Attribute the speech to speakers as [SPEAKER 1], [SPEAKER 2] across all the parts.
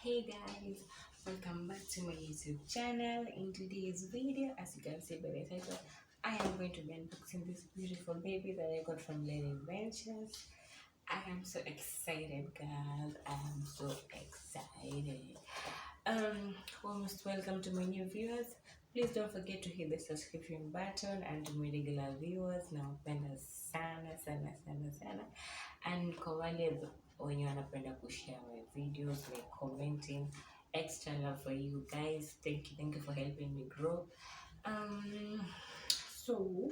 [SPEAKER 1] Hey guys, welcome back to my YouTube channel. In today's video, as you can see by the title, I am going to be unboxing this beautiful baby that I got from Lady Ventures. I am so excited, guys. I am so excited. Almost welcome to my new viewers. Please don't forget to hit the subscription button, and to my regular viewers, nawapenda sana sana sana sana, and kwa wale wenye wanapenda kushare my videos, like commenting, extra love for you guys. Thank you for helping me grow. So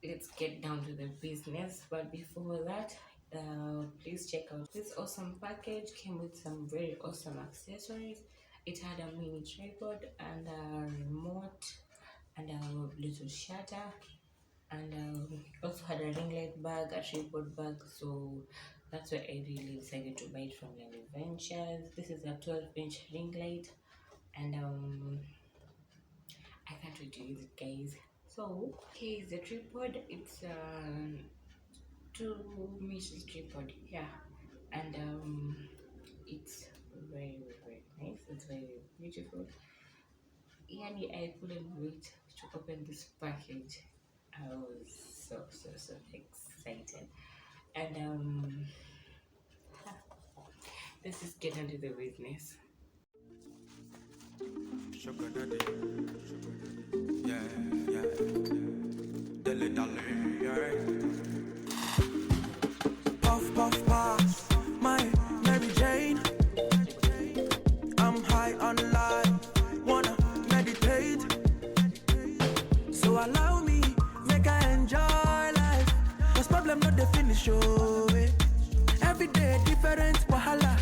[SPEAKER 1] let's get down to the business, but before that, please check out this awesome package. Came with some very awesome accessories. It had a mini tripod and a remote and a little shutter, and also had a ring light bag, a tripod bag. So that's why I really decided to buy it from Lady Ventures. This is a 12-inch ring light, and I can't wait to use it, guys. So here's the tripod. It's 2 meters tripod, yeah, and it's very nice. It's very beautiful. Yani, I couldn't wait to open this package. I was so excited, and let's just get into the business. Sugar daddy, yeah, yeah, dilly dally, yeah. Puff puff pass, my Mary Jane. I'm high on life, wanna meditate. So allow me, make I enjoy life. Cause problem not the finish, oh eh. Every day different wahala.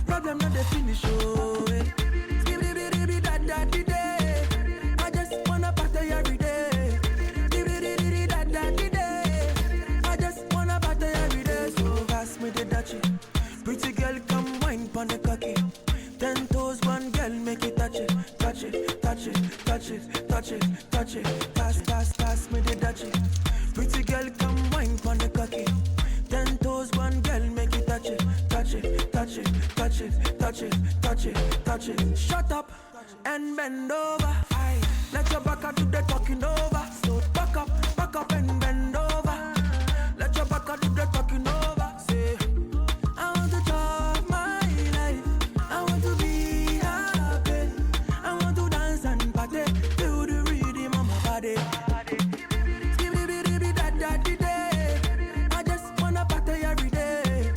[SPEAKER 1] Problem not the finish, oh eh. I just wanna party every day. I just wanna party every day. So pass me the dutchie. Pretty girl, come wine pon the cocky. 10 toes, one girl, make it touch it, touch it, touch it, touch it, touch it, touch it. Pass me the dutchie. Pretty girl, come wine pon the cocky. 10 toes, one girl, make it touch it, touch it, touch it, touch it, touch it, touch it, touch it. Shut up and bend over. Let your back do the talking over. So back up and bend over. Let your back do the talking over. Say, I want to talk my life. I want to be happy. I want to dance and party. Feel the rhythm of my body. I just wanna party every day.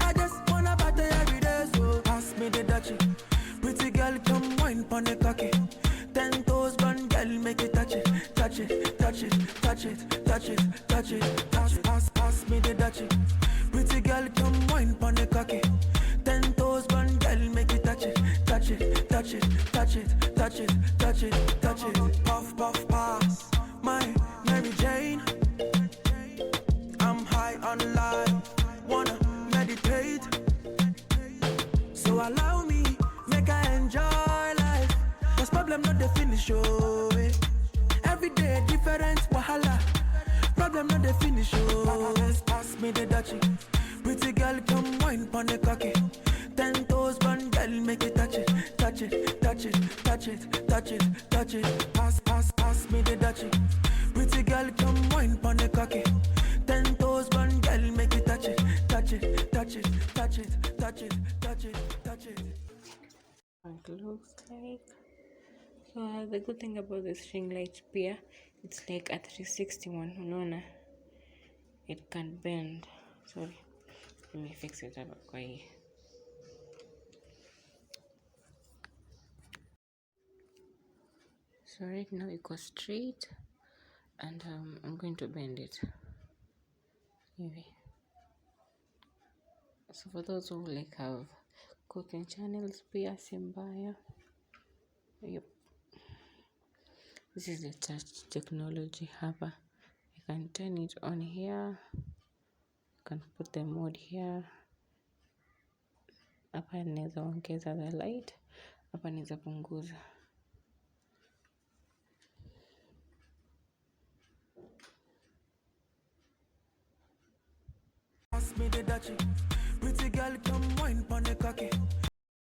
[SPEAKER 1] I just wanna party every day. So pass me the dutchie. Pretty girl, come wine pon the cocky. 10 toes, one girl, make it touch it, touch it, touch it, touch it, touch it, touch it. Pass me the dutchie. Pretty girl, come wine pon the cocky. 10 toes, one girl, make it touch it, touch it, touch it, touch it, touch it, touch it, touch it. Puff puff pass, my Mary Jane. I'm high on life, wanna meditate. So allow me, make I enjoy life. Cause problem not the finish, oh eh. Every day different wahala. Problem not the finish, oh. Pass me the dutchie. Pretty girl, come wine pon the cocky. 10 toes, one girl, make it touch it, touch it, touch it, touch it, touch it, touch it. Pass me the dutchie. Pretty girl, come wine pon the cocky. 10 toes, one girl, make it touch it, touch it, touch it, touch it, touch it, touch it, touch it. It looks like. So the good thing about this ring light spear, it's like a 360 one. Unaona, it can bend. Sorry, let me fix it up. So right now it goes straight, and I'm going to bend it. Anyway, so for those who like have cooking channels, pia simbaya. Yep. This is the touch technology hapa. You can turn it on here. You can put the mode here. Hapa naweza ongeza the light. Hapa naweza punguza. pass me the dutchie. Pretty girl, come wine pon the cocky.